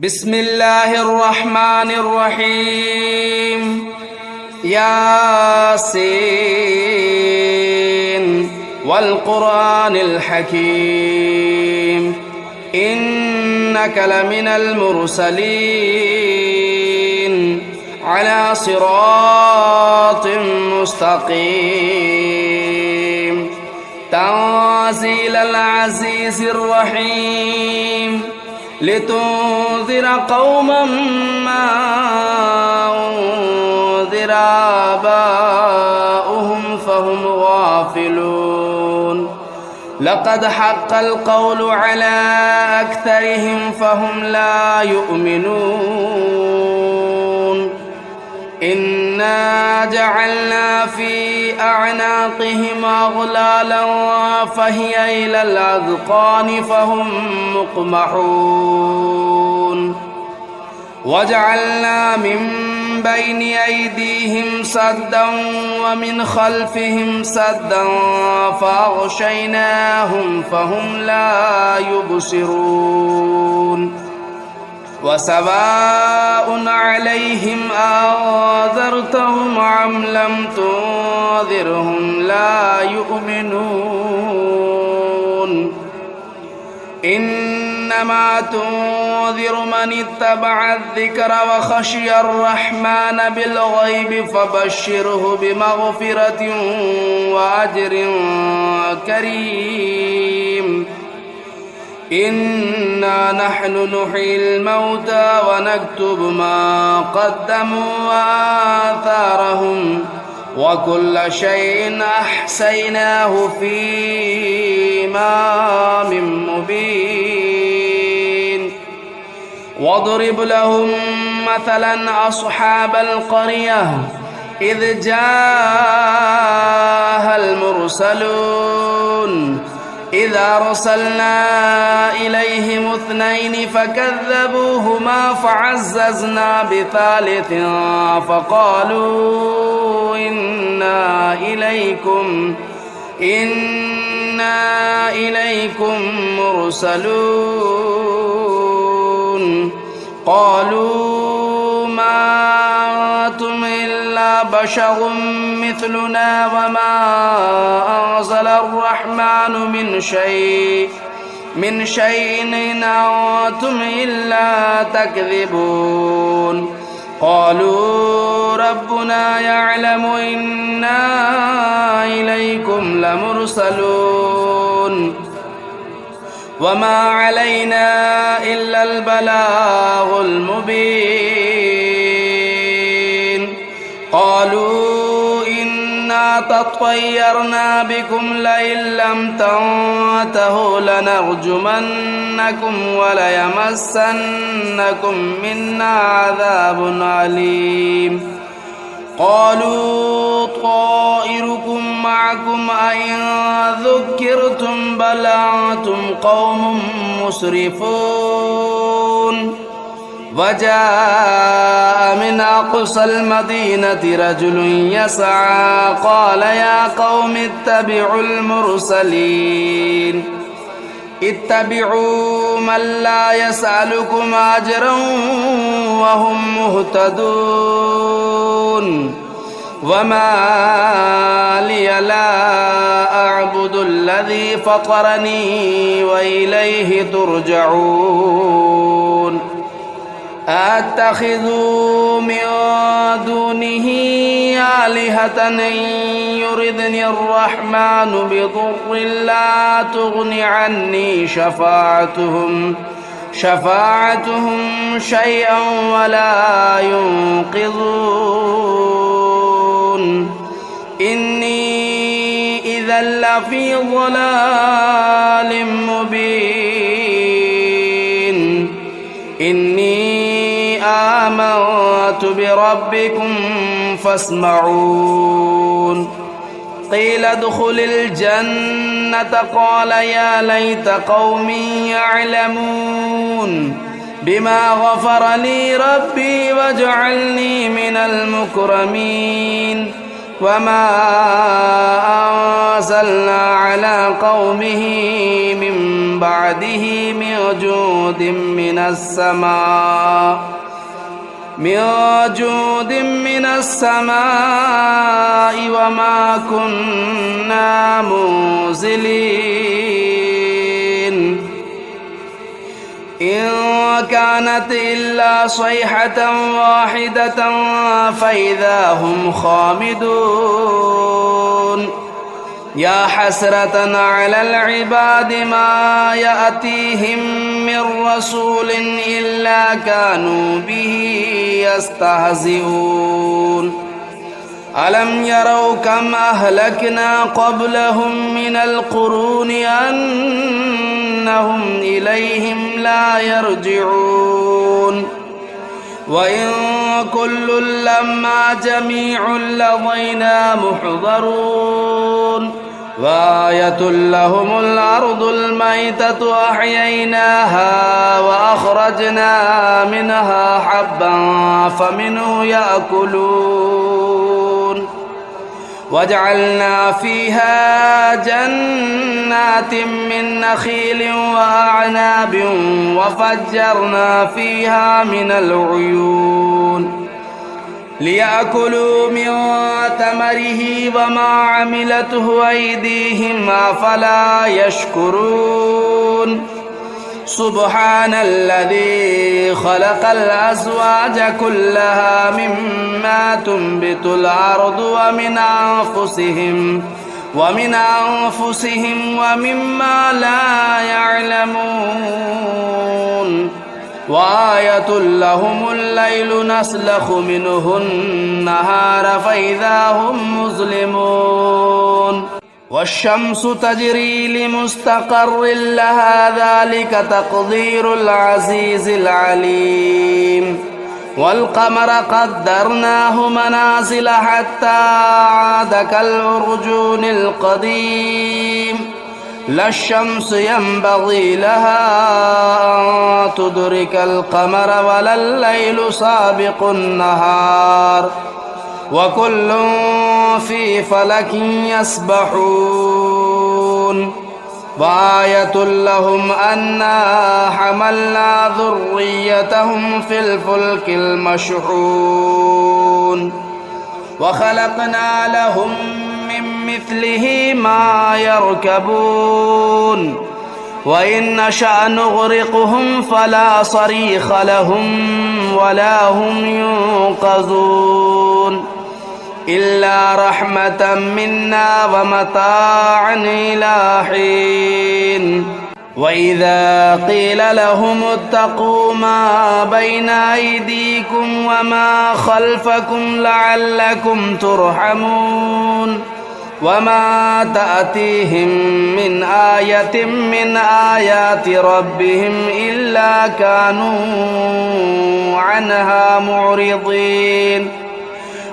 بسم الله الرحمن الرحيم ياسين والقرآن الحكيم إنك لمن المرسلين على صراط مستقيم تنزيل العزيز الرحيم لتنذر قوما ما أنذر آباؤهم فهم غافلون لقد حق القول على أكثرهم فهم لا يؤمنون إنا جعلنا في أعناقهم أغلالا فهي إلى الأذقان فهم مقمحون وجعلنا من بين أيديهم سدا ومن خلفهم سدا فأغشيناهم فهم لا يبصرون وسواء عليهم أنذرتهم أم لم تنذرهم لا يؤمنون إنما تنذر من اتبع الذكر وخشي الرحمن بالغيب فبشره بمغفرة وأجر كريم إنا نحن نحيي الموتى ونكتب ما قدموا وآثارهم وكل شيء أحصيناه في إمام مبين واضرب لهم مثلا أصحاب القرية إذ جاءها المرسلون إذا أرسلنا إليهم اثنين فكذبوهما فعززنا بثالث فقالوا إنا إليكم مرسلون قالوا ما أنتم إلا بشر مثلنا وما أنزل الرحمن من شيء إن أنتم إلا تكذبون قالوا ربنا يعلم إنا إليكم لمرسلون وما علينا إلا البلاغ المبين قالوا إنا تطيرنا بكم لئن لم تنتهوا لنرجمنكم وليمسنكم منا عذاب أليم قالوا طائركم معكم أئن ذكرتم بل أنتم قوم مسرفون وجاء من أقصى المدينة رجل يسعى قال يا قوم اتبعوا المرسلين اتبعوا من لا يسألكم أجرا وهم مهتدون وما لي لا أعبد الذي فطرني وإليه ترجعون أتخذوا من دونه آلهة إن يردني الرحمن بضر لا تغن عني شفاعتهم شيئا ولا ينقذون إني إذا لفي ضلال مبين إني آمنت بربكم فاسمعون قيل ادخل الجنة قال يا ليت قومي يعلمون بما غفر لي ربي وجعلني من المكرمين وما أنزلنا على قومه من بعده من جود من السماء وما كنا منزلين إن كانت إلا صيحة واحدة فإذا هم خامدون يا حسرة على العباد ما يأتيهم من رسول إلا كانوا به يستهزئون ألم يروا كم أهلكنا قبلهم من القرون أنهم إليهم لا يرجعون وإن كل لما جميع لدينا محضرون وآية لهم الأرض الميتة أحييناها وأخرجنا منها حبا فمنه يأكلون وجعلنا فيها جنات من نخيل وأعناب وفجرنا فيها من العيون ليأكلوا من ثمره وما عملته أيديهم أفلا يشكرون سبحان الذي خلق الأزواج كلها مما تنبت الأرض ومن أنفسهم ومما لا يعلمون وآية لهم الليل نسلخ منه النهار فإذا هم مظلمون والشمس تجري لمستقر لها ذلك تقدير العزيز العليم والقمر قدرناه منازل حتى عاد كالعرجون القديم لا الشمس ينبغي لها أن تدرك القمر ولا الليل سابق النهار وكل في فلك يسبحون وآية لهم أنا حملنا ذريتهم في الفلك المشحون وخلقنا لهم من مثله ما يركبون وإن نشأ نغرقهم فلا صريخ لهم ولا هم ينقذون إلا رحمة منا ومتاعا إلى حين وإذا قيل لهم اتقوا ما بين أيديكم وما خلفكم لعلكم ترحمون وما تأتيهم من آية من آيات ربهم إلا كانوا عنها معرضين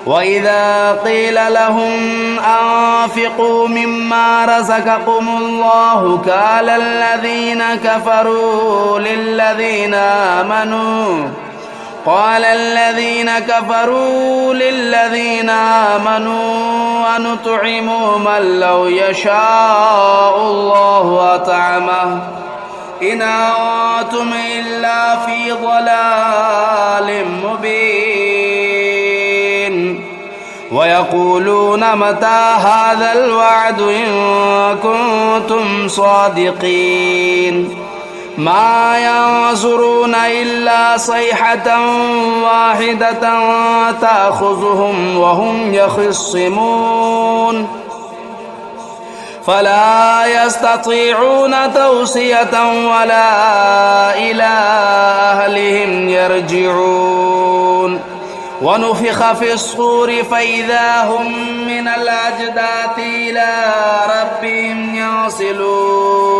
وإذا قيل لهم أنفقوا مما رزقكم الله قال الذين كفروا للذين آمنوا أنطعم من لو يشاء الله أطعمه إن أنتم إلا في ضلال مبين ويقولون متى هذا الوعد إن كنتم صادقين ما ينظرون إلا صيحة واحدة تأخذهم وهم يخصمون فلا يستطيعون توصية ولا إلى أهلهم يرجعون ونفخ في الصور فإذا هم من الأجداث إلى ربهم ينسلون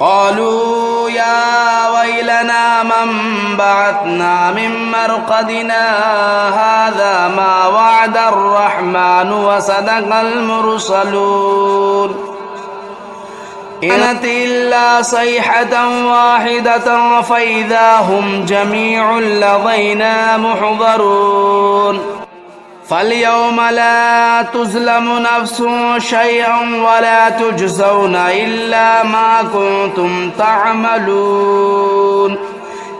قالوا يا ويلنا من بعثنا من مرقدنا هذا ما وعد الرحمن وصدق المرسلون إن كانت إلا صيحة واحدة فإذا هم جميع لدينا محضرون فاليوم لا تظلم نفس شيئا ولا تجزون إلا ما كنتم تعملون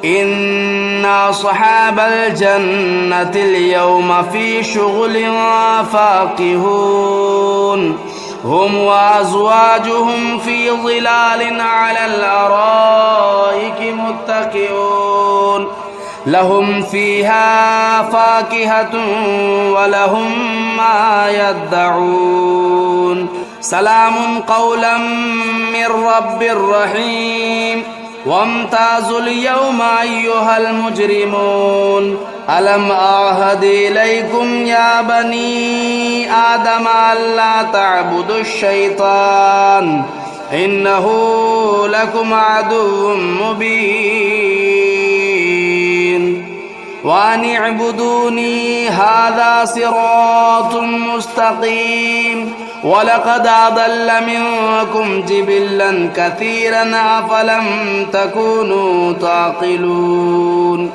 إن أصحاب الجنة اليوم في شغل فاكهون هم وأزواجهم في ظلال على الأرائك متكئون لهم فيها فاكهة ولهم ما يدعون سلام قولا من رب رحيم وامتازوا اليوم أيها المجرمون ألم أعهد إليكم يا بني آدم ألا تعبدوا الشيطان إنه لكم عدو مبين وأن اعبدوني هذا صراط مستقيم ولقد أضل منكم جبلا كثيرا أفلم تكونوا تعقلون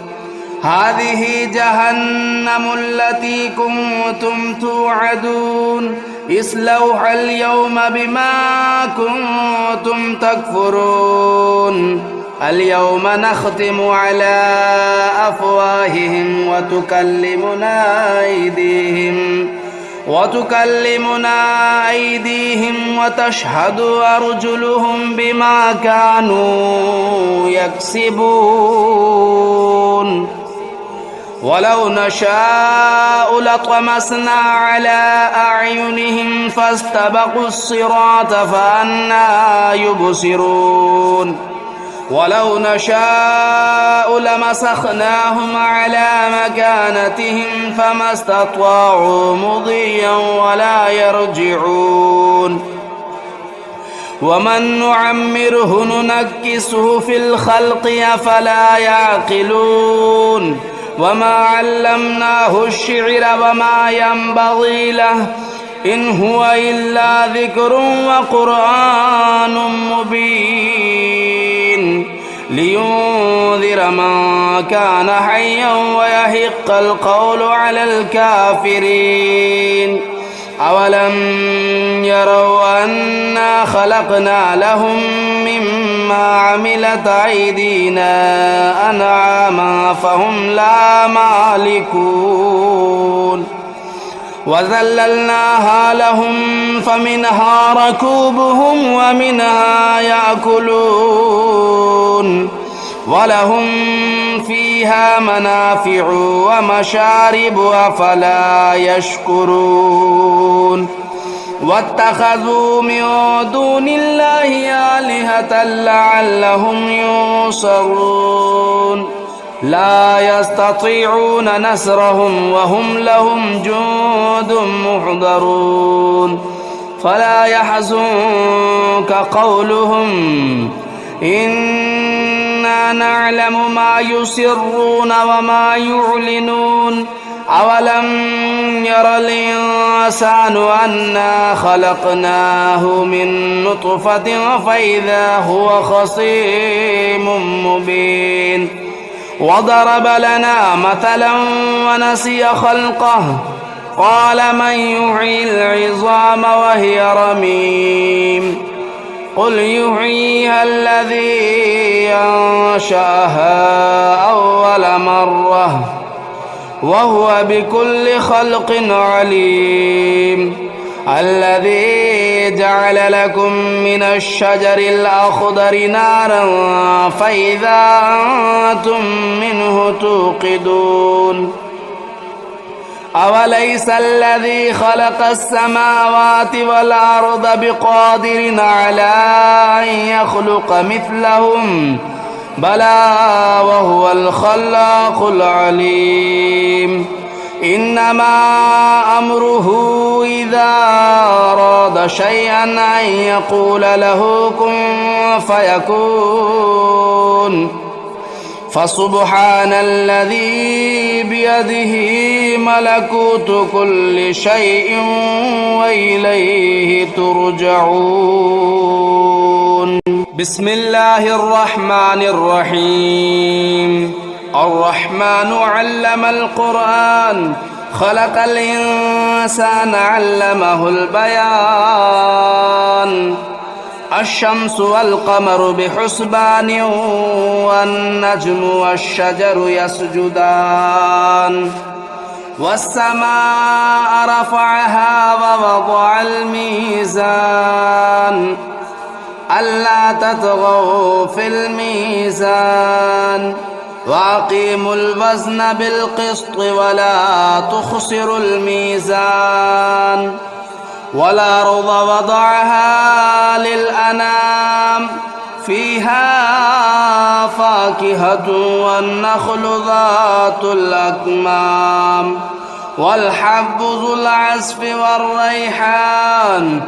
هذه جهنم التي كنتم توعدون اصلوها اليوم بما كنتم تكفرون اليوم نختم على أفواههم وتكلمنا أيديهم وتشهد أرجلهم بما كانوا يكسبون ولو نشاء لطمسنا على أعينهم فاستبقوا الصراط فأنى يبصرون ولو نشاء لمسخناهم على مكانتهم فما استطاعوا مضيا ولا يرجعون ومن نعمره ننكسه في الخلق أفلا يعقلون وما علمناه الشعر وما ينبغي له إن هو إلا ذكر وقرآن مبين لينذر من كان حيا ويحق القول على الكافرين أولم يروا أنا خلقنا لهم مما عملت أيدينا أنعاما فهم لا مالكون وذللناها لهم فمنها ركوبهم ومنها يأكلون ولهم فيها منافع ومشارب أفلا يشكرون واتخذوا من دون الله آلهة لعلهم ينصرون لا يستطيعون نصرهم وهم لهم جند محضرون فلا يحزنك قولهم إنا نعلم ما يسرون وما يعلنون أولم ير الإنسان أنا خلقناه من نطفة فإذا هو خصيم مبين وضرب لنا مثلا ونسي خلقه قال من يحيي العظام وهي رميم قل يحييها الذي أنشأها أول مرة وهو بكل خلق عليم الذي جعل لكم من الشجر الأخضر نارا فإذا أنتم منه توقدون أوليس الذي خلق السماوات والأرض بقادر على أن يخلق مثلهم بلى وهو الخلاق العليم إنما أمره إذا أراد شيئا أن يقول له كن فيكون فسبحان الذي بيده ملكوت كل شيء وإليه ترجعون بسم الله الرحمن الرحيم الرحمن علم القرآن خلق الإنسان علمه البيان الشمس والقمر بحسبان والنجم والشجر يسجدان والسماء رفعها ووضع الميزان ألا تطغوا في الميزان وأقيموا الوزن بالقسط ولا تخسروا الميزان والأرض وضعها للأنام فيها فاكهة والنخل ذات الأكمام والحب ذو العصف والريحان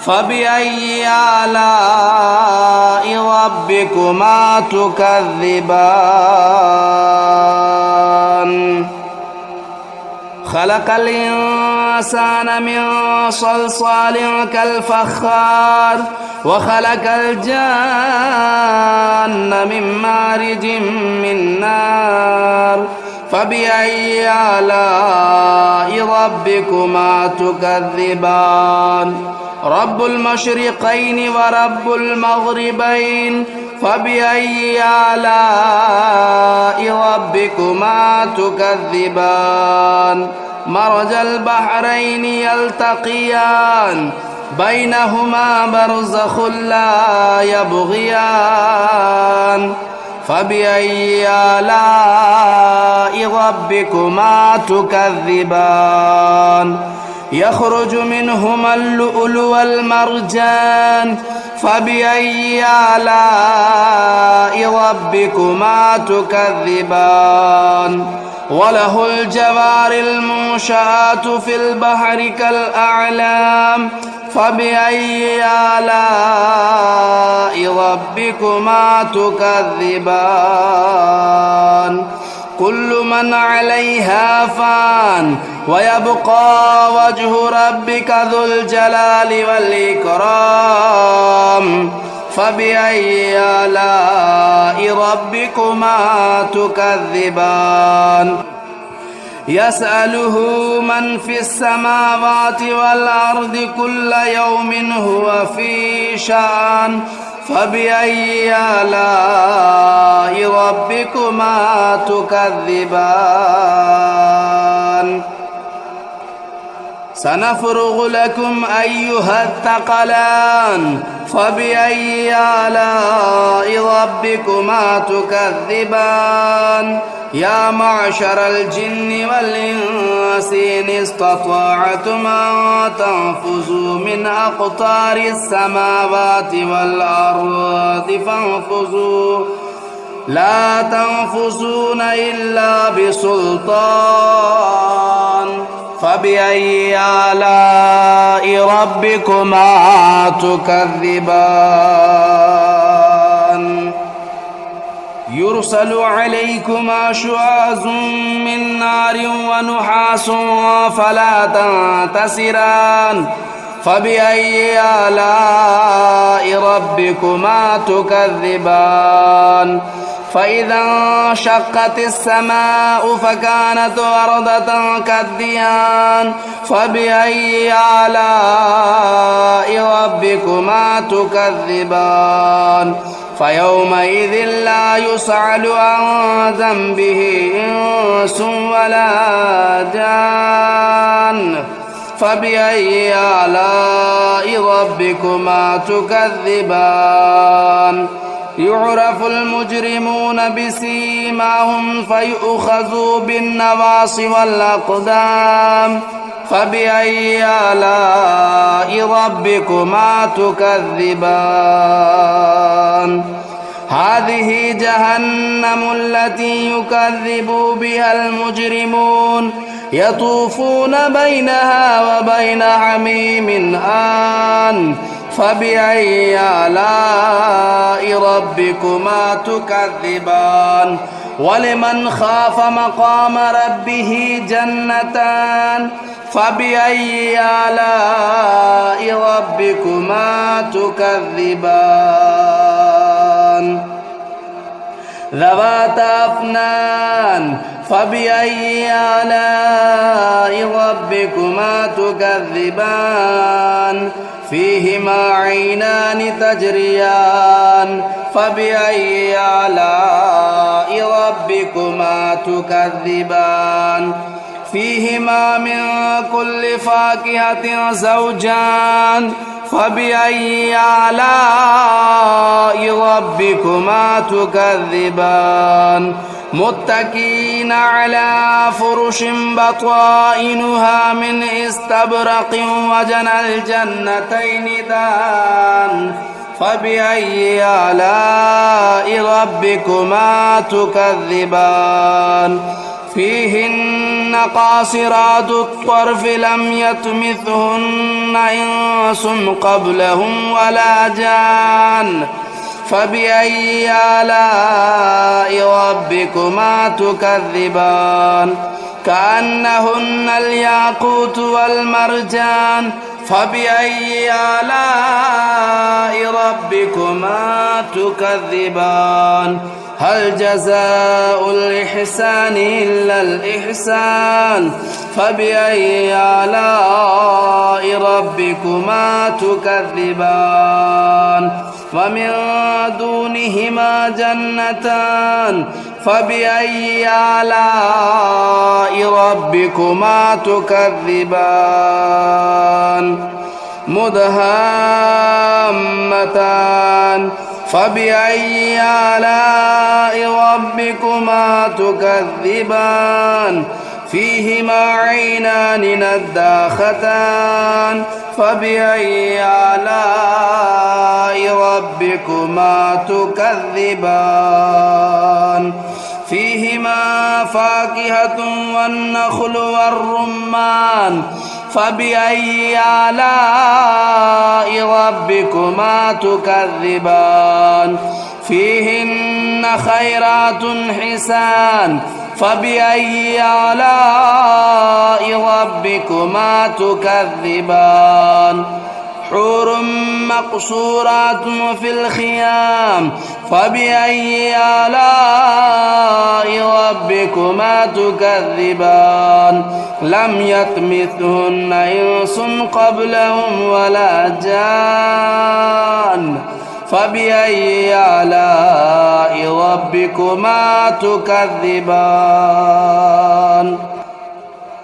فبأي آلاء ربكما تكذبان خلق الإنسان من صلصال كالفخار وخلق الجان من مارج من نار فبأي آلاء ربكما تكذبان رب المشرقين ورب المغربين فبأي آلاء ربكما تكذبان مرج البحرين يلتقيان بينهما برزخ لا يبغيان فبأي آلاء ربكما تكذبان يخرج منهما اللؤلؤ والمرجان فبأي آلاء ربكما تكذبان وله الجوار المنشآت في البحر كالأعلام فبأي آلاء ربكما تكذبان كل من عليها فان ويبقى وجه ربك ذو الجلال والإكرام فبأي آلاء ربكما تكذبان يسأله من في السماوات والأرض كل يوم هو في شأن فبأي آلاء ربكما تكذبان سنفرغ لكم أيها الثقلان فبأي آلاء ربكما تكذبان يا معشر الجن والإنس إن استطعتم أن تنفذوا من أقطار السماوات والأرض فانفذوا لا تنفذون إلا بسلطان فبأي آلاء ربكما تكذبان يرسل عليكما شواظ من نار ونحاس فلا تنتصران فبأي آلاء ربكما تكذبان فإذا انشقت السماء فكانت وردة كالدهان فبأي آلاء ربكما تكذبان فيومئذ لا يسأل عن ذنبه إنس ولا جان فبأي آلاء ربكما تكذبان يعرف المجرمون بسيماهم فيؤخذوا بالنواصي والأقدام فبأي آلاء ربكما تكذبان هذه جهنم التي يكذب بها المجرمون يطوفون بينها وبين حميم آن فبأي آلاء ربكما تكذبان ولمن خاف مقام ربه جنتان فبأي آلاء ربكما تكذبان ذوات أفنان فبأي آلاء ربكما تكذبان فيهما عينان تجريان فبأي آلاء ربكما تكذبان فيهما من كل فاكهة زوجان فبأي آلاء ربكما تكذبان متكئين على فرش بطائنها من استبرق وجنى الجنتين دان فبأي آلاء ربكما تكذبان فيهن قاصرات الطرف لم يطمثهن إنس قبلهم ولا جان فبأي آلاء ربكما تكذبان كأنهن الياقوت والمرجان فبأي آلاء ربكما تكذبان هل جزاء الإحسان إلا الإحسان فبأي آلاء ربكما تكذبان ومن دونهما جنتان فبأي آلاء ربكما تكذبان مدهامتان فبأي آلاء ربكما تكذبان فيهما عينان نضاختان فبأي آلاء ربكما تكذبان فيهما فاكهة والنخل والرمان فبأي آلاء ربكما تكذبان فيهن خيرات حسان فبأي آلاء ربكما تكذبان حور مقصورات في الخيام فبأي آلاء ربكما تكذبان لم يطمثهن إنس قبلهم ولا جان فبأي آلاء ربكما تكذبان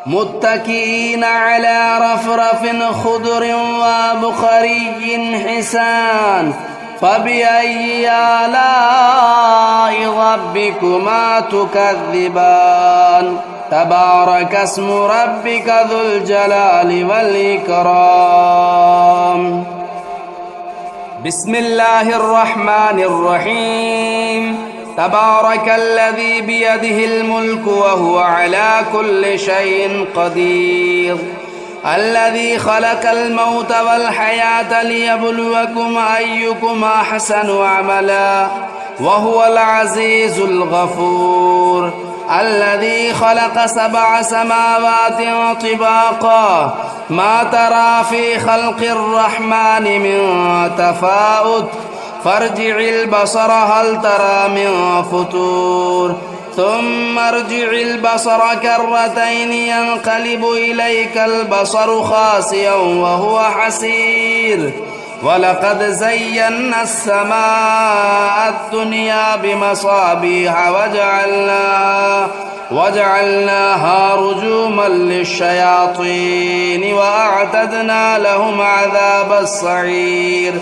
متكئين على رفرف خضر وبخري حسان فبأي آلاء ربكما تكذبان تبارك اسم ربك ذو الجلال والإكرام بسم الله الرحمن الرحيم تبارك الذي بيده الملك وهو على كل شيء قدير الذي خلق الموت والحياة ليبلوكم أيكم أحسن عملا وهو العزيز الغفور الذي خلق 7 سماوات طباقا ما ترى في خلق الرحمن من تفاؤت فارجع البصر هل ترى من فتور ثم ارجع البصر كرتين ينقلب إليك البصر خاسئا وهو حسير ولقد زينا السماء الدنيا بمصابيح وجعلناها رجوما للشياطين وأعتدنا لهم عذاب السعير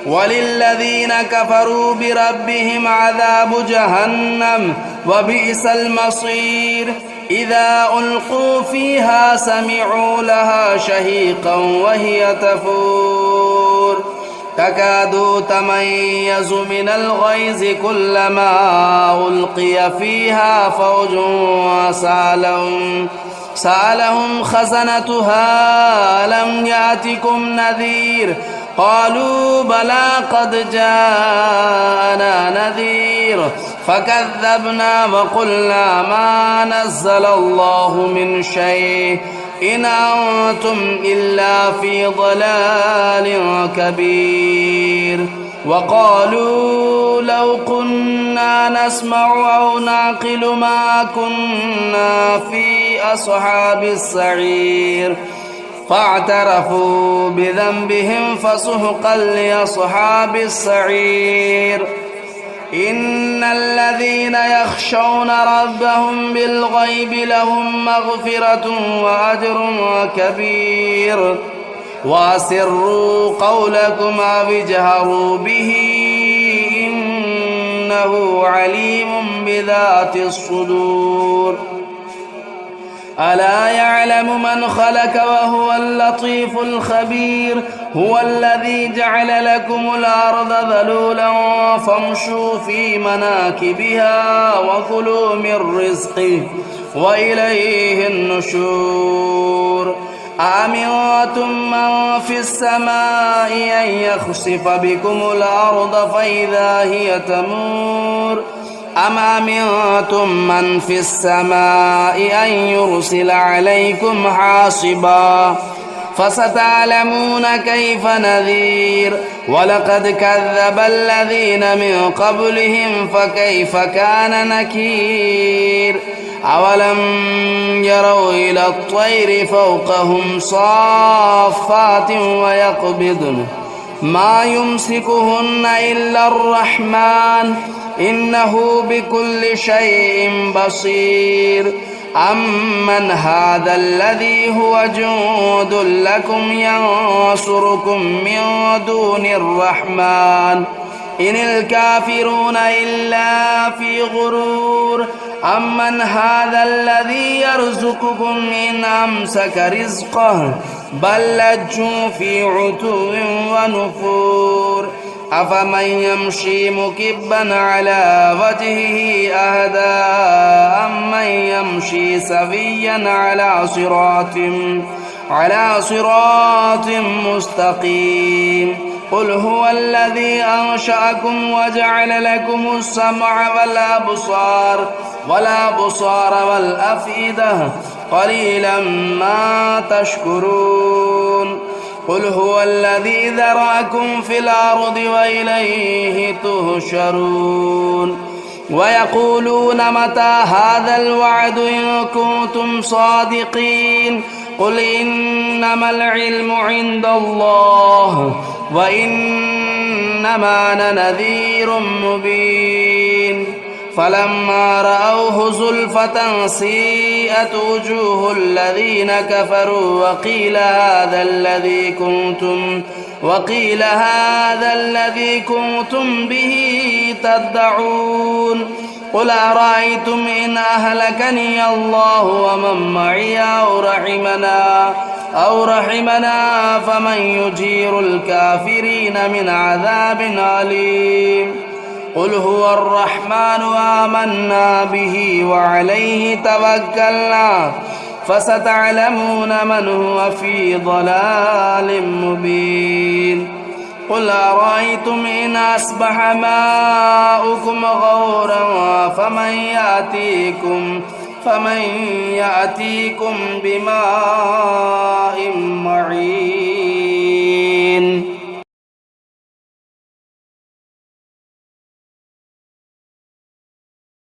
وللذين كفروا بربهم عذاب جهنم وبئس المصير إذا ألقوا فيها سمعوا لها شهيقا وهي تفور تكاد تميز من الغيظ كلما ألقي فيها فوج سألهم خزنتها لم يأتكم نذير قالوا بلى قد جاءنا نذير فكذبنا وقلنا ما نزل الله من شيء إن أنتم إلا في ضلال كبير وقالوا لو كنا نسمع أو نعقل ما كنا في أصحاب السعير فاعترفوا بذنبهم فسحقا لأصحاب السعير إن الذين يخشون ربهم بالغيب لهم مغفرة وأجر كبير وأسروا قولكم أو اجهروا به إنه عليم بذات الصدور ألا يعلم من خلق وهو اللطيف الخبير هو الذي جعل لكم الأرض ذلولا فامشوا في مناكبها وكلوا من رزقه وإليه النشور أأمنتم من في السماء أن يخسف بكم الأرض فإذا هي تمور أم أمنتم من في السماء أن يرسل عليكم حاصبا فستعلمون كيف نذير ولقد كذب الذين من قبلهم فكيف كان نكير أولم يروا إلى الطير فوقهم صافات ويقبضن ما يمسكهن إلا الرحمن إنه بكل شيء بصير أمن هذا الذي هو جند لكم ينصركم من دون الرحمن إن الكافرون إلا في غرور أمن هذا الذي يرزقكم إن أمسك رزقه بل لجوا في عتو ونفور أفمن يمشي مكبا على وجهه أهدى أمن يمشي سويا على صراط مستقيم قل هو الذي أنشأكم وجعل لكم السمع والأبصار والأفئدة قليلا ما تشكرون قل هو الذي ذرأكم في الأرض وإليه تهشرون ويقولون متى هذا الوعد إن كنتم صادقين قل إنما العلم عند الله وإنما أنا نذير مبين فلما رأوه زلفة سيئت وجوه الذين كفروا وقيل هذا الذي كنتم به تدعون قل أرأيتم إن أهلكني الله ومن معي أو رحمنا فمن يجير الكافرين من عذاب أليم قل هو الرحمن آمنا به وعليه توكلنا فستعلمون من هو في ضلال مبين قل أرأيتم إن أصبح ماؤكم غورا فمن يأتيكم بماء معين